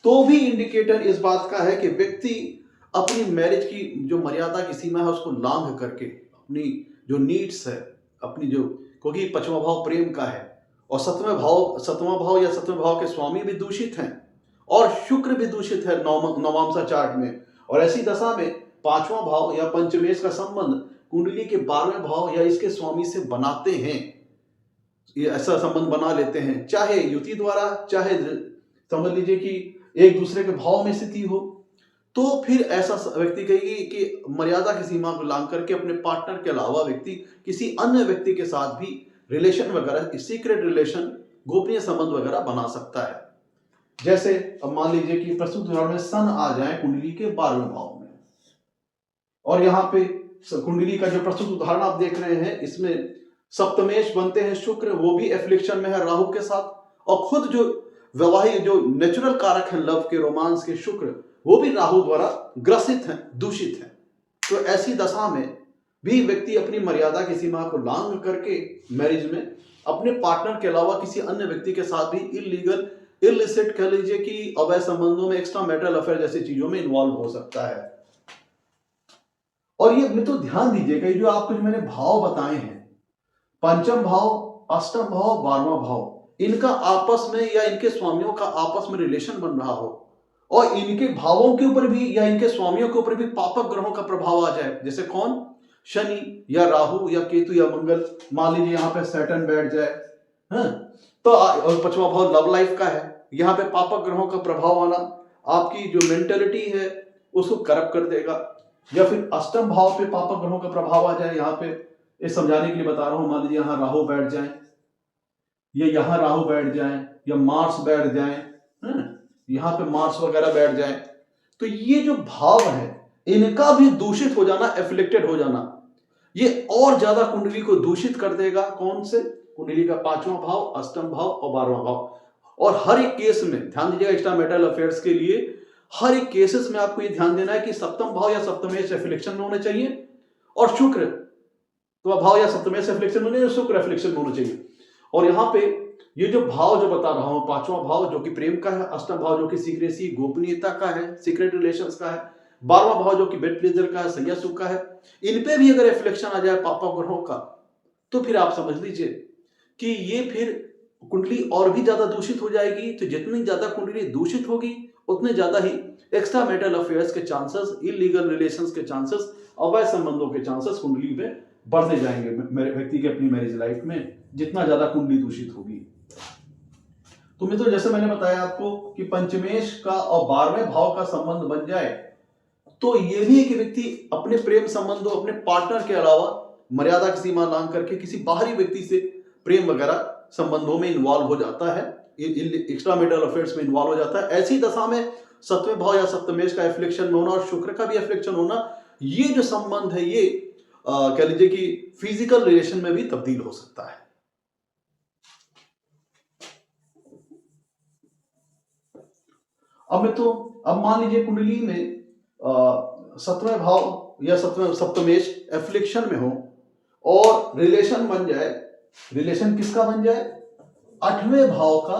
तो भी इंडिकेटर इस बात का है कि व्यक्ति अपनी मैरिज की जो मर्यादा की सीमा है उसको लांघ करके अपनी जो नीड्स है, अपनी जो, क्योंकि 5वां भाव प्रेम का है और 7वां भाव या 7वें भाव के स्वामी भी दूषित हैं और शुक्र भी दूषित है नवांश चार्ट में, और ऐसी दशा में 5वां भाव या पंचमेश का संबंध कुंडली के 12वें भाव या इसके स्वामी से बनाते हैं, ये ऐसा संबंध बना लेते हैं, चाहे युति द्वारा, चाहे समझ लीजिए कि एक दूसरे के भाव में स्थिति हो, तो फिर ऐसा व्यक्ति कहेगी कि मर्यादा की सीमा को लांघ करके अपने पार्टनर के अलावा व्यक्ति किसी अन्य व्यक्ति के साथ भी रिलेशन वगैरह, सीक्रेट रिलेशन, गोपनीय संबंध वगैरह बना सकता है। जैसे अब मान लीजिए कि प्रस्तुत उदाहरण में सन आ जाए कुंडली के 12वें भाव में, और यहाँ पे कुंडली का जो प्रस्तुत उदाहरण आप देख रहे हैं इसमें सप्तमेश बनते हैं शुक्र, वो भी एफ्लिक्शन में है राहु के साथ, और खुद जो वैवाहिक जो नेचुरल कारक है लव के, रोमांस के, शुक्र, वो भी राहु द्वारा ग्रसित हैं, दूषित हैं। तो ऐसी दशा में भी व्यक्ति अपनी मर्यादा की सीमा को लांघ करके मैरिज में अपने पार्टनर के अलावा किसी अन्य व्यक्ति के साथ भी इलीगल इलिसिट कह लीजिए कि अवैध संबंधों में, एक्स्ट्रा मैरिटल अफेयर जैसी चीजों में इन्वॉल्व हो सकता है। और ये मित्रों ध्यान दीजिएगा, ये जो आपको जो मैंने भाव बताए हैं, पंचम भाव, अष्टम भाव, 12वां भाव, इनका आपस में या इनके स्वामियों का आपस में रिलेशन बन रहा हो और इनके भावों के ऊपर भी या इनके स्वामियों के ऊपर भी पापक ग्रहों का प्रभाव आ जाए, जैसे कौन, शनि या राहु या केतु या मंगल, मान लीजिए यहाँ पे सैटर्न बैठ जाए, हाँ, तो और पांचवा भाव लव लाइफ का है, यहाँ पे पापक ग्रहों का प्रभाव आना आपकी जो मेंटेलिटी है उसको करप्ट कर देगा। या फिर अष्टम भाव पे पापक ग्रहों का प्रभाव आ जाए, यहाँ पे इस समझाने के लिए बता रहा हूं, मान लीजिए यहाँ राहु बैठ जाए, या यहाँ राहु बैठ जाए, या मार्स बैठ जाए, यहाँ पे मार्स वगैरह बैठ जाए, तो ये जो भाव है इनका भी दूषित हो जाना, एफ्लिक्टेड हो जाना, ये और ज्यादा कुंडली को दूषित कर देगा। कौन से? कुंडली का पांचवा भाव, अष्टम भाव और 12वां भाव। और हर एक केस में ध्यान दीजिएगा, एक्स्ट्रा मैरिटल अफेयर्स के लिए हर एक केसेस में आपको ये ध्यान देना है कि सप्तम भाव या सप्तमेश एफिलिक्शन में होने चाहिए, और शुक्र तो भाव या सप्तमेश एफिलिक्शन में नहीं, शुक्र एफिलिक्शन में होना चाहिए। और यहाँ पे ये जो भाव जो बता रहा हूं, पांचवा भाव जो कि प्रेम का है, अष्टम भाव जो कि सीक्रेसी गोपनीयता का है, सीक्रेट रिलेशंस का है, 12वां भाव जो कि बेड प्लेजर का है, सैया सुख का है, इन पे भी अगर एफ्लिक्शन आ जाए पापा ग्रहों का, तो फिर आप समझ लीजिए कि ये फिर कुंडली और भी ज्यादा दूषित हो जाएगी। तो जितनी ज्यादा कुंडली दूषित होगी उतने ज्यादा ही एक्स्ट्रा मैरिटल अफेयर्स के चांसेस, इलीगल रिलेशंस के चांसेस, अवैध संबंधों के चांसेस कुंडली में बढ़ते जाएंगे व्यक्ति के अपनी मैरिज लाइफ में, जितना ज्यादा कुंडली दूषित होगी। तो मित्रों जैसे मैंने बताया आपको कि पंचमेश का और 12वें भाव का संबंध बन जाए तो ये भी एक व्यक्ति अपने प्रेम संबंधों, अपने पार्टनर के अलावा मर्यादा की सीमा लांघ करके किसी बाहरी व्यक्ति से प्रेम वगैरह संबंधों में इन्वॉल्व हो जाता है, एक्स्ट्रा मैरिटल अफेयर्स में इन्वॉल्व हो जाता है। ऐसी दशा में सप्तमें भाव या सप्तमेश का एफ्लिक्शन में होना और शुक्र का भी एफ्लिक्शन होना, ये जो संबंध है ये कह लीजिए कि फिजिकल रिलेशन में भी तब्दील हो सकता है। अब मान लीजिए कुंडली में 7वें भाव या सप्तमेश एफ्लिक्शन में हो और रिलेशन बन जाए, रिलेशन किसका बन जाए? 8वें भाव का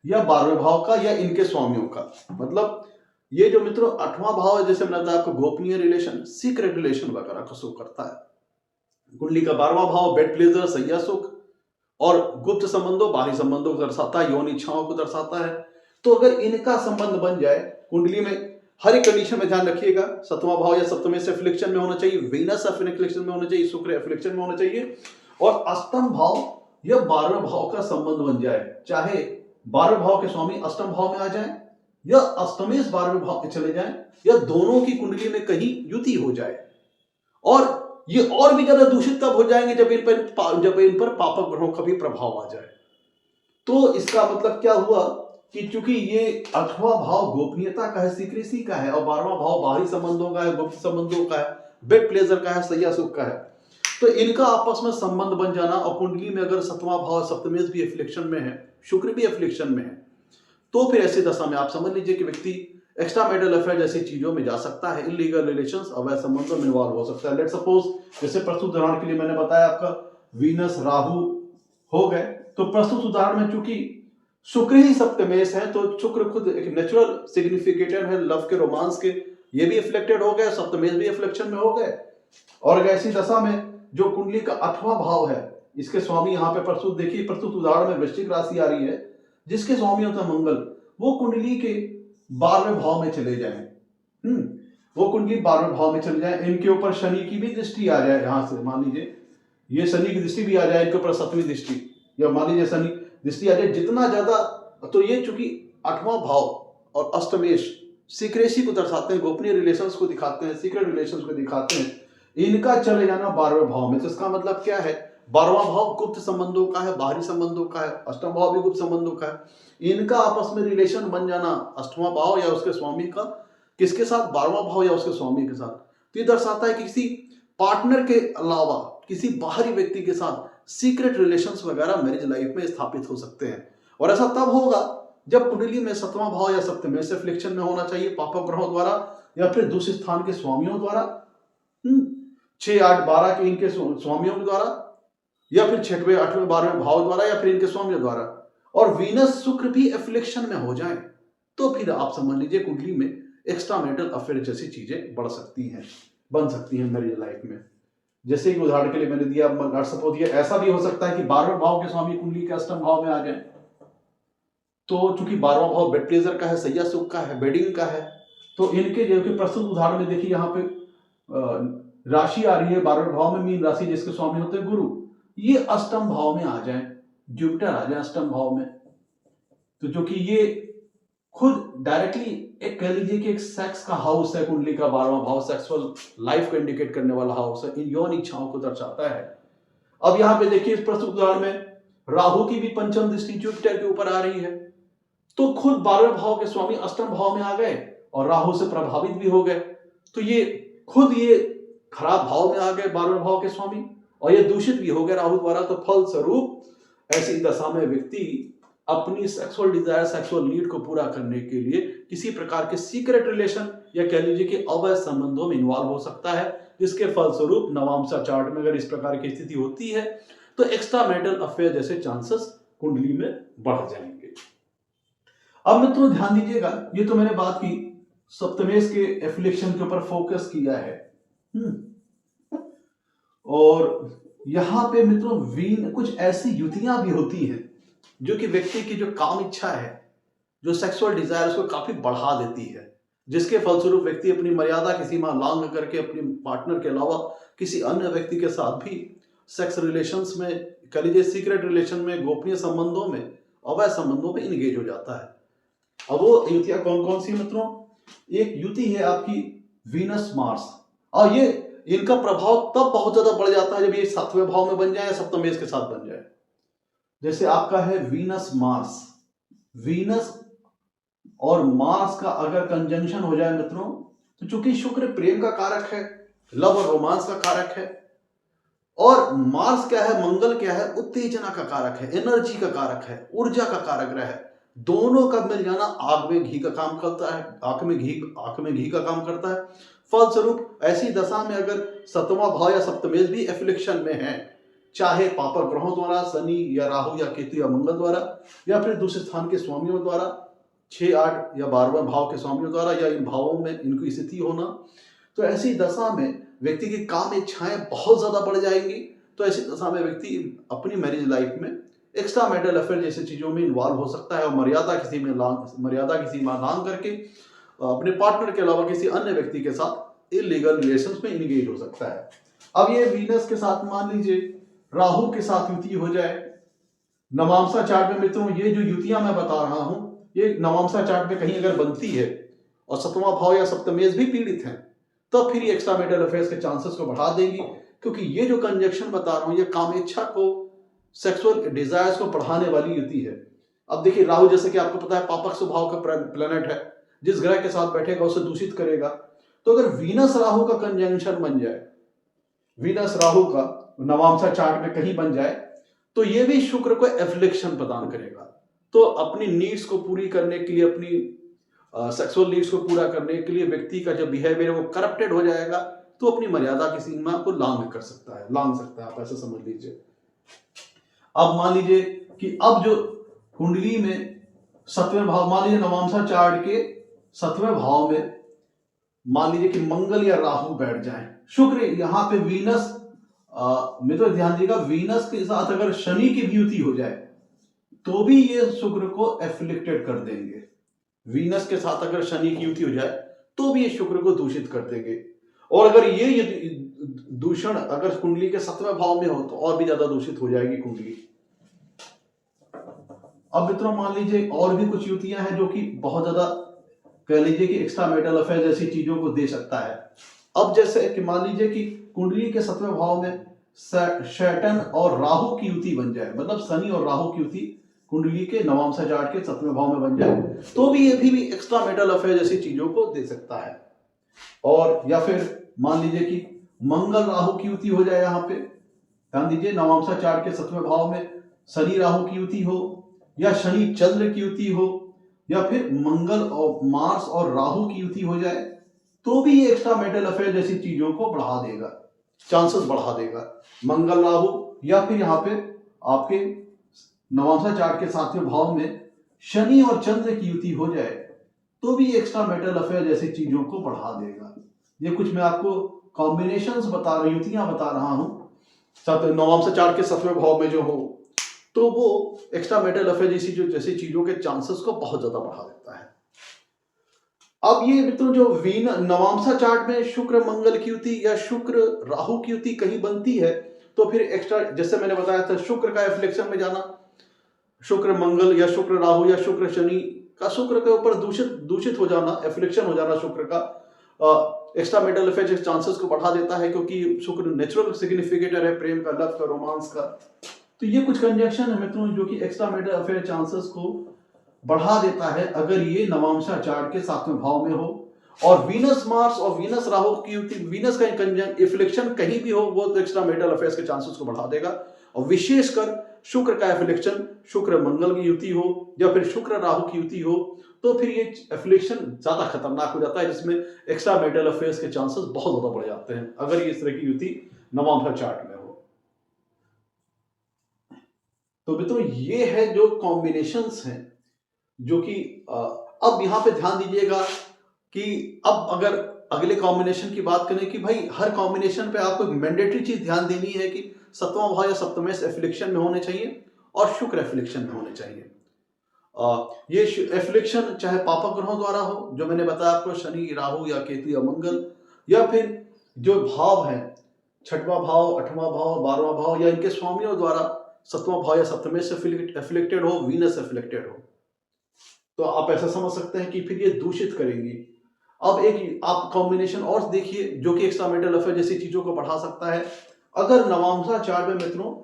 या 12वें भाव का या इनके स्वामियों का। मतलब ये जो मित्रों 8वां भाव है, जैसे मैंने बताया आपको, गोपनीय रिलेशन, सीक्रेट रिलेशन वगैरह को शो करता है। कुंडली का 12वां भाव बेड प्लेजर, सैया सुख और गुप्त संबंधों, बाहरी संबंधों को दर्शाता है, यौन इच्छाओं को दर्शाता है। तो अगर इनका संबंध बन जाए कुंडली में, हर एक कंडीशन में ध्यान रखिएगा, 7वां भाव या सप्तमेश एफ्लिक्शन में होना चाहिए, वीनस एफ्लिक्शन में होना चाहिए, शुक्र एफ्लिक्शन में होना चाहिए, और अष्टम भाव या 12वें भाव का संबंध बन जाए, चाहे 12वें भाव के स्वामी अष्टम भाव में आ जाए या अष्टमेश 12वें भाव में चले जाएं, या दोनों की कुंडली में कहीं युति हो जाए। और ये और भी ज्यादा दूषित तब हो जाएंगे जब इन पर पापक ग्रहों का भी प्रभाव आ जाए। तो इसका मतलब क्या हुआ कि चूंकि ये 8वां भाव गोपनीयता का है, सीक्रेसी का है, और 12वां भाव बाहरी संबंधों का है, गुप्त संबंधों का है, बेड प्लेजर का है, सैया सुख का है, तो इनका आपस में संबंध बन जाना, और कुंडली में अगर 7वां भाव सप्तमेश भी एफ्लिक्शन में है, शुक्र भी एफ्लिक्शन में है, तो फिर ऐसी दशा में आप समझ लीजिए कि व्यक्ति एक्स्ट्रा मैरिटल अफेयर जैसी चीजों में जा सकता है, इलीगल रिलेशंस, अवैध संबंधों में इन्वॉल्व हो सकता है। लेट सपोज जैसे प्रस्तुत उदाहरण के लिए मैंने बताया आपका वीनस राहु हो गए, तो प्रस्तुत उदाहरण में चूंकि शुक्र ही सप्तमेश है, तो शुक्र खुद एक नेचुरल सिग्निफिकेटर है लव के, रोमांस के, ये भी एफ्लेक्टेड हो गए, सप्तमेश भी एफ्लेक्शन में हो गए। और ऐसी दशा में जो कुंडली का 8वां भाव है, इसके स्वामी यहाँ पे प्रस्तुत देखिए, प्रस्तुत उदाहरण में वृश्चिक राशि आ रही है, जिसके स्वामी होता है मंगल, वो कुंडली के 12वें भाव में चले जाएं, वो कुंडली 12वें भाव में चले जाएं, इनके ऊपर शनि की भी दृष्टि आ जाए, यहां से मान लीजिए ये शनि की दृष्टि भी आ जाए, इनके ऊपर 7वीं दृष्टि, या मान लीजिए शनि दृष्टि आ जाए, जितना ज्यादा, तो ये चूंकि 8वां भाव और अष्टमेश सीक्रेसी को दर्शाते हैं, गोपनीय रिलेशंस को दिखाते हैं, सीक्रेट रिलेशंस को दिखाते हैं, इनका चले जाना 12वें भाव में, तो इसका मतलब क्या है? 12वां भाव गुप्त संबंधों का है, बाहरी संबंधों का है, अष्टम भाव भी गुप्त संबंधों का है, इनका आपस में रिलेशन बन जाना, अष्टवां भाव या उसके स्वामी का किसके साथ? 12वां भाव या उसके स्वामी के साथ। तो ये दर्शाता है कि किसी पार्टनर के अलावा किसी बाहरी व्यक्ति के साथ सीक्रेट रिलेशंस वगैरह मैरिज लाइफ में स्थापित हो सकते हैं। और ऐसा तब होगा जब कुंडली में 7वां भाव या सप्तमेश एफ्लिक्शन में होना चाहिए पापक ग्रहों द्वारा, या फिर दूसरे स्थान के स्वामियों द्वारा, 6, 8, 12 के इनके स्वामियों द्वारा, या फिर 6वें, 8वें, 12वें भाव द्वारा, या फिर इनके स्वामियों द्वारा। और वीनस शुक्र भी एफ्लिक्शन में हो जाए तो फिर आप समझ लीजिए कुंडली में एक्स्ट्रा मैरिटल अफेयर जैसी चीजें बढ़ सकती हैं, बन सकती हैं मैरिज लाइफ में। जैसे कि उदाहरण के लिए मैंने दिया, सपोज ये ऐसा भी हो सकता है कि 12वें भाव के स्वामी कुंडली के अष्टम भाव में आ जाए, तो चूंकि 12वां भाव बेड प्लेजर का है, सैया सुख का है, बेडिंग का है, तो इनके जो कि प्रस्तुत उदाहरण में देखिए यहाँ पे राशि आ रही है 12वें भाव में, मीन राशि जिसके स्वामी होते हैं गुरु, ये अष्टम भाव में आ जाए, जुपिटर आ जाए अष्टम भाव में, तो जो कि ये खुद डायरेक्टली एक कह लीजिए कि एक सेक्स का हाउस है कुंडली का 12वां भाव, सेक्सुअल लाइफ को इंडिकेट करने वाला हाउस है, इन यौन इच्छाओं को दर्शाता है। अब यहाँ पे देखिए इस प्रस्तुत उदाहरण में राहु की भी पंचम दृष्टि जुपिटर के ऊपर आ रही है, तो खुद 12वें भाव के स्वामी अष्टम भाव में आ गए और राहु से प्रभावित भी हो गए, तो ये खुद ये खराब भाव में आ गए 12वें भाव के स्वामी, और ये दूषित भी हो गए राहु द्वारा। तो फल स्वरूप ऐसी दशा में व्यक्ति अपनी सेक्सुअल डिजायर, सेक्सुअल नीड को पूरा करने के लिए किसी प्रकार के सीक्रेट रिलेशन या कह लीजिए कि अवैध संबंधों में इन्वॉल्व हो सकता है, जिसके फलस्वरूप नवांशा चार्ट में अगर इस प्रकार की स्थिति होती है तो एक्स्ट्रा मैरिटल अफेयर जैसे चांसेस कुंडली में बढ़ जाएंगे। अब मित्रों ध्यान दीजिएगा, ये तो मैंने बात की सप्तमेश के एफिलिएशन के ऊपर फोकस किया है, और यहां पे मित्रों वीन कुछ ऐसी युतियां भी होती हैं जो कि व्यक्ति की जो काम इच्छा है, जो सेक्सुअल डिजायर, उसको काफी बढ़ा देती है, जिसके फलस्वरूप व्यक्ति अपनी मर्यादा की सीमा लांघ करके अपने पार्टनर के अलावा किसी अन्य व्यक्ति के साथ भी सेक्स रिलेशंस में, कह लीजिए सीक्रेट रिलेशन में, गोपनीय संबंधों में, अवैध संबंधों में इंगेज हो जाता है। अब वो युतियां कौन कौन सी मित्रों? एक युति है आपकी वीनस मार्स, और ये इनका प्रभाव तब बहुत ज्यादा बढ़ जाता है जब ये 7वें भाव में बन जाए या सप्तमेश के साथ बन जाए। जैसे आपका है वीनस मार्स, वीनस और मार्स का अगर कंजंक्शन हो जाए मित्रों, तो चूंकि शुक्र प्रेम का कारक है, लव और रोमांस का कारक है, और मार्स क्या है, मंगल क्या है, उत्तेजना का कारक है, एनर्जी का कारक है, ऊर्जा का कारक ग्रह है, दोनों का मिल जाना आग में घी का काम करता है, आंख में घी का काम करता है। फलस्वरूप ऐसी दशा में अगर 7वां भाव या सप्तमेश भी एफ्लिक्शन में है, चाहे पापा ग्रहों द्वारा, शनि या राहु या केतु या मंगल द्वारा, या फिर दूसरे स्थान के स्वामियों द्वारा, 6, 8 या 12वें भाव के स्वामियों द्वारा, या इन भावों में इनकी स्थिति होना, तो ऐसी दशा में व्यक्ति की काम इच्छाएं बहुत ज्यादा बढ़ जाएंगी। तो ऐसी दशा में व्यक्ति अपनी मैरिज लाइफ में एक्स्ट्रा मैरिटल अफेयर जैसी चीजों में इन्वॉल्व हो सकता है, और मर्यादा की सीमा लांघ करके अपने पार्टनर के अलावा किसी अन्य व्यक्ति के साथ इलीगल रिलेशंस में इंगेज हो सकता है। अब ये वीनस के साथ मान लीजिए राहु के साथ युति हो जाए नवांशा चार्ट में मित्रों, ये जो युतियां मैं बता रहा हूं ये नवांशा चार्ट में कहीं अगर बनती है और 7वां भाव या सप्तमेश भी पीड़ित है, तो फिर ये एक्स्ट्रा मैरिटल अफेयर्स के चांसेस को बढ़ा देंगी, क्योंकि ये जो कंजक्शन बता रहा हूं ये कामेच्छा को, सेक्सुअल डिजायर्स को बढ़ाने वाली युति है। अब देखिए राहु जैसे कि आपको पता है पापक स्वभाव का प्लेनेट है, जिस ग्रह के साथ बैठेगा उसे दूषित करेगा। तो अगर वीनस राहु का कंजंक्शन बन जाए, वीनस राहु का नवांशा चार्ट में कहीं बन जाए, तो ये भी शुक्र को एफ्लिक्शन प्रदान करेगा। तो अपनी नीड्स को पूरी करने के लिए, अपनी सेक्सुअल नीड्स को पूरा करने के लिए व्यक्ति का जो बिहेवियर है वो करप्टेड हो जाएगा, तो अपनी मर्यादा की सीमा को लांघ सकता है, आप ऐसा समझ लीजिए। अब मान लीजिए कि अब जो कुंडली में 7वें भाव, मान लीजिए नवांशा चार्ट के 7वें भाव में मान लीजिए कि मंगल या राहु बैठ जाए, शुक्र यहाँ पे वीनस में, तो ध्यान दीजिएगा वीनस के साथ अगर शनि की भी युति हो जाए तो भी ये शुक्र को एफ्लिक्टेड कर देंगे। वीनस के साथ अगर शनि की युति हो जाए तो भी ये शुक्र को दूषित कर देंगे, और अगर ये दूषण अगर कुंडली के 7वें भाव में हो तो और भी ज्यादा दूषित हो जाएगी कुंडली। अब मित्रों मान लीजिए और भी कुछ युतियां हैं जो कि बहुत ज्यादा कह लीजिए कि एक्स्ट्रा मैरिटल अफेयर जैसी चीजों को दे सकता है। अब जैसे कि मान लीजिए कि कुंडली के 7वें भाव में सैटर्न और राहु की युति बन जाए, मतलब शनि और राहु की युति कुंडली के नवांशा चार्ट के 7वें भाव में बन जाए, तो भी ये भी एक्स्ट्रा मैरिटल अफेयर जैसी चीजों को दे सकता है। और या फिर मान लीजिए कि मंगल राहु की युति हो जाए, यहाँ पे ध्यान दीजिए नवांशा चार्ट के 7वें भाव में शनि राहु की युति हो, या शनि चंद्र की युति हो, या फिर मंगल और मार्स और राहु की युति हो जाए, तो भी ये एक्स्ट्रा मैरिटल अफेयर जैसी चीजों को बढ़ा देगा, चांसेस बढ़ा देगा। मंगल राहु, या फिर यहाँ पे आपके नवांशा चार्ट के 7वें भाव में शनि और चंद्र की युति हो जाए तो भी एक्स्ट्रा मैरिटल अफेयर जैसी चीजों को बढ़ा देगा। ये कुछ मैं आपको कॉम्बिनेशंस बता रहा हूं, युतियां बता रहा हूं। नवांशा चार्ट के 7वें भाव में जो हो तो वो एक्स्ट्रा मैरिटल अफेयर जैसी चीजों के चांसेस को बहुत ज्यादा बढ़ा देता है। अब ये मित्रों जो नवांशा चार्ट में शुक्र मंगल की युति या शुक्र राहु की युति कहीं बनती है तो फिर एक्स्ट्रा, जैसे मैंने बताया था, शुक्र का एफ्लिक्शन में जाना, शुक्र मंगल या शुक्र राहु या शुक्र शनि का शुक्र के ऊपर दूषित हो जाना, एफ्लिक्शन हो जाना शुक्र का एक्स्ट्रा मैरिटल अफेयर के चांसेस को बढ़ा देता है, क्योंकि शुक्र नेचुरल सिग्निफिकेटर है प्रेम का, लव का, रोमांस का। तो ये कुछ कंजंक्शन है मित्रों जो कि एक्स्ट्रा मैरिटल अफेयर चांसेस को बढ़ा देता है अगर ये नवांशा चार्ट के 7वें भाव में हो। और वीनस मार्स और वीनस राहु की युति, वीनस का एफ्लिक्शन कहीं भी हो वो तो एक्स्ट्रा मैरिटल अफेयर्स के चांसेस को बढ़ा देगा। और विशेषकर शुक्र का एफ्लिक्शन शुक्र मंगल की युति हो या फिर शुक्र राहु की युति हो तो फिर ये एफ्लिक्शन ज्यादा खतरनाक हो जाता है, जिसमें एक्स्ट्रा मैरिटल अफेयर्स के चांसेस बहुत ज्यादा बढ़ जाते हैं अगर ये इस तरह की युति नवांशा चार्ट में हो। तो मित्रों ये है जो कॉम्बिनेशंस हैं जो कि अब यहां पे ध्यान दीजिएगा कि अब अगर अगले कॉम्बिनेशन की बात करें कि भाई हर कॉम्बिनेशन पे आपको एक मैंडेटरी चीज ध्यान देनी है कि 7वां भाव या सप्तमेश एफ्लिक्शन में होने चाहिए और शुक्र एफ्लिक्शन में होने चाहिए। ये एफ्लिक्शन चाहे पापक ग्रहों द्वारा हो, जो मैंने बताया आपको, शनि, राहु या केतु या मंगल, या फिर जो भाव है 6वां भाव, 8वां भाव, 12वां भाव या इनके स्वामियों द्वारा 7वां भाव या सप्तमेश एफ्लिक्टेड हो, वीनस एफ्लिक्टेड हो, तो आप ऐसा समझ सकते हैं कि फिर ये दूषित करेंगी। अब एक आप कॉम्बिनेशन और देखिए जो कि एक्स्ट्रा मैरिटल अफेयर जैसी चीजों को बढ़ा सकता है। अगर नवांशा चार्ट में मित्रों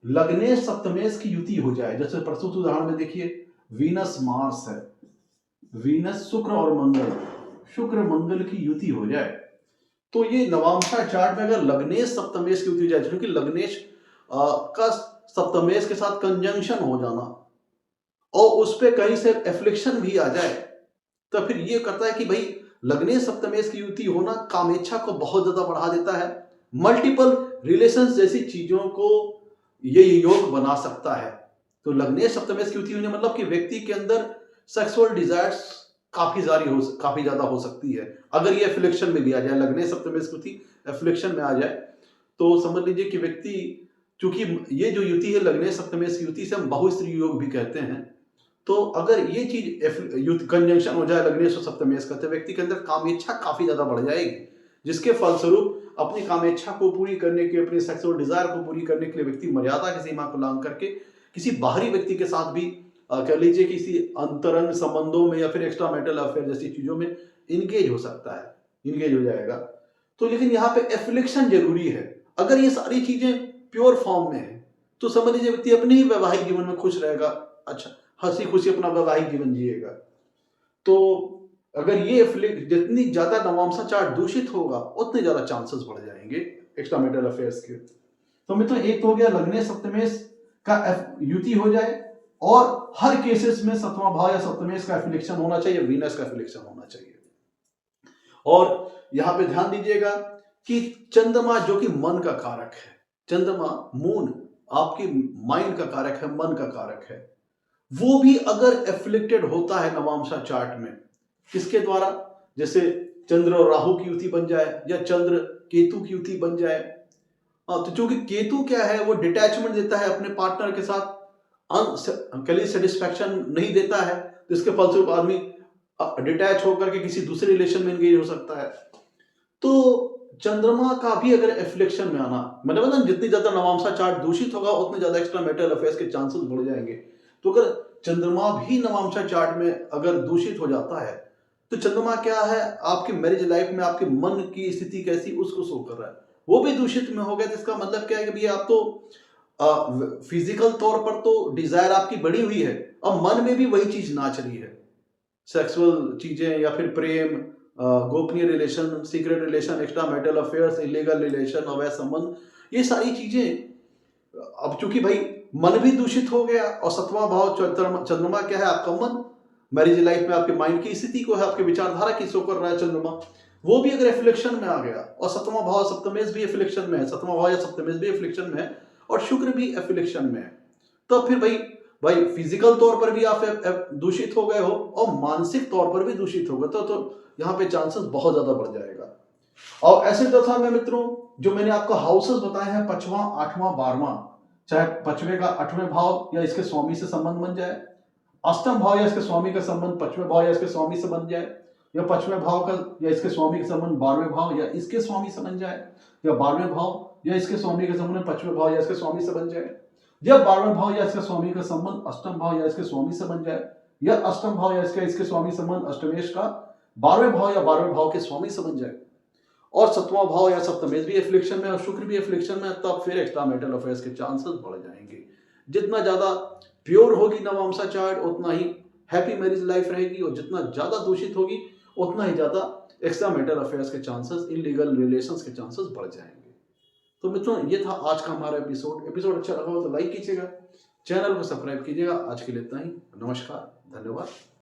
लग्नेश सप्तमेश की युति हो जाए, जैसे प्रस्तुत उदाहरण में देखिए वीनस मार्स है, वीनस शुक्र और मंगल, शुक्र मंगल की युति हो जाए तो ये नवांशा चार्ट में अगर लग्नेश सप्तमेश की युति हो जाए, क्योंकि लग्नेश का सप्तमेश के साथ कंजंक्शन हो जाना और उस पे कहीं से एफ्लिक्शन भी आ जाए तो फिर ये करता है कि भाई लग्नेश सप्तमेश की युति होना कामेच्छा को बहुत ज्यादा बढ़ा देता है, मल्टीपल रिलेशंस जैसी चीजों को ये योग बना सकता है। तो लग्नेश सप्तमेश की युति होने मतलब कि व्यक्ति के अंदर सेक्सुअल डिजायर्स काफी ज्यादा हो सकती है अगर ये एफ्लिक्शन में भी आ जाए, लग्नेश सप्तमेश की युति एफ्लिक्शन में आ जाए तो समझ लीजिए कि व्यक्ति, चूंकि ये जो युति है लग्नेश सप्तमेश की युति से हम बहुस्त्री योग भी कहते हैं, तो अगर ये चीज कंजंक्शन हो जाए लग्नेश और सप्तमेश का तो व्यक्ति के अंदर कामेच्छा काफी ज्यादा बढ़ जाएगी, जिसके फलस्वरूप अपनी कामेच्छा को पूरी करने के, अपने सेक्सुअल डिजायर को पूरी करने के लिए व्यक्ति मर्यादा की सीमा को लांघ करके किसी बाहरी व्यक्ति के साथ भी कह लीजिए किसी अंतरंग संबंधों में या फिर एक्स्ट्रा मैरिटल अफेयर जैसी चीजों में इंगेज हो सकता है, इंगेज हो जाएगा। तो लेकिन यहाँ पे एफ्लिक्शन जरूरी है। अगर ये सारी चीजें प्योर फॉर्म में है तो समझ लीजिए व्यक्ति अपने ही वैवाहिक जीवन में खुश रहेगा, अच्छा हंसी खुशी अपना वैवाहिक जीवन जिएगा। तो अगर ये जितनी ज्यादा नवांशा चार्ट दूषित होगा उतने ज्यादा चांसेस बढ़ जाएंगे एक्स्ट्रा मैरिटल अफेयर्स के। तो मित्रों एक तो हो गया लग्नेश सप्तमेश का युति हो जाए और हर केसेस में 7वां भाव या सप्तमेश का एफ्लिक्शन होना चाहिए, वीनस का एफ्लिक्शन होना चाहिए। और यहां पे ध्यान दीजिएगा कि चंद्रमा जो कि मन का कारक है, चंद्रमा मून आपकी माइंड का कारक है, मन का कारक है, वो भी अगर एफ्लिक्टेड होता है नवांशा चार्ट में किसके द्वारा, जैसे चंद्र और राहु की युति बन जाए या चंद्र केतु की युति बन जाए, तो चूंकि केतु क्या है वो डिटैचमेंट देता है अपने पार्टनर के साथ, सेटिस्फैक्शन नहीं देता है, तो इसके फलस्वरूप आदमी डिटैच होकर के किसी दूसरे रिलेशन में एंगेज हो सकता है। तो चंद्रमा का भी अगर एफ्लिक्शन में आना, मतलब जितनी ज्यादा नवांशा चार्ट दूषित होगा उतने ज्यादा एक्स्ट्रा मैरिटल अफेयर्स के चांसेस बढ़ जाएंगे। तो अगर चंद्रमा भी नवांशा चार्ट में अगर दूषित हो जाता है तो चंद्रमा क्या है आपकी मैरिज लाइफ में आपके मन की स्थिति कैसी उसको शो कर रहा है, वो भी दूषित में हो गया। तो इसका मतलब क्या है कि भैया आप तो फिजिकल तौर पर तो डिजायर आपकी बढ़ी हुई है और मन में भी वही चीज नाच रही है, सेक्सुअल चीजें या फिर प्रेम, गोपनीय relation, secret relation, extra marital affairs, illegal relation, अवैध संबंध, ये सारी चीजें। अब चूंकि भाई मन भी दूषित हो गया और 7वां भाव चंद्रमा क्या है आपका मन, मैरिज लाइफ में आपके माइंड की स्थिति को है, आपके विचारधारा की शो कर रहा है चंद्रमा, वो भी अगर एफ्लिक्शन में आ गया और 7वां भाव सप्तमेश भी एफ्लिक्शन में है, 7वां भाव या सप्तमेश भी एफ्लिक्शन में है और शुक्र भी एफ्लिक्शन में है, तो फिर भाई भाई फिजिकल तौर पर भी आप दूषित हो गए हो और मानसिक तौर पर भी दूषित हो गए तो यहाँ पे चांसेस बहुत ज्यादा बढ़ जाएगा। और ऐसे दशा में मित्रों जो मैंने आपको हाउसेस बताए हैं 5वां 8वां 12वां, चाहे 5वें का 8वें भाव या इसके स्वामी से संबंध बन जाए, अष्टम भाव या इसके स्वामी का संबंध 5वें भाव या इसके स्वामी से बन जाए, या 5वें भाव का या इसके स्वामी का संबंध 12वें भाव या इसके स्वामी से बन जाए, या 12वें भाव या इसके स्वामी का संबंध 5वें भाव या इसके स्वामी से बन जाए, या 12वें भाव या इसके स्वामी का संबंध अष्टम भाव या इसके स्वामी से बन जाए, या अष्टम भाव या इसके स्वामी संबंध अष्टमेश का 12वें भाव या 12वें भाव के स्वामी से बन जाए, और 7वां भाव या सप्तमेश भी एफ्लिक्शन में और शुक्र भी एफ्लिक्शन में, तब फिर एक्स्ट्रा मैरिटल अफेयर्स के चांसेस बढ़ जाएंगे। जितना ज्यादा प्योर होगी नवमसा चार्ट उतना ही हैप्पी मैरिज लाइफ रहेगी, और जितना ज्यादा दूषित होगी उतना ही ज्यादा एक्स्ट्रा मैरिटल अफेयर्स के चांसेस, इलीगल रिलेशंस के चांसेस बढ़ जाएंगे। तो मित्रों ये था आज का हमारा एपिसोड अच्छा लगा हो तो लाइक कीजिएगा, चैनल को सब्सक्राइब कीजिएगा। आज के लिए इतना ही, नमस्कार, धन्यवाद।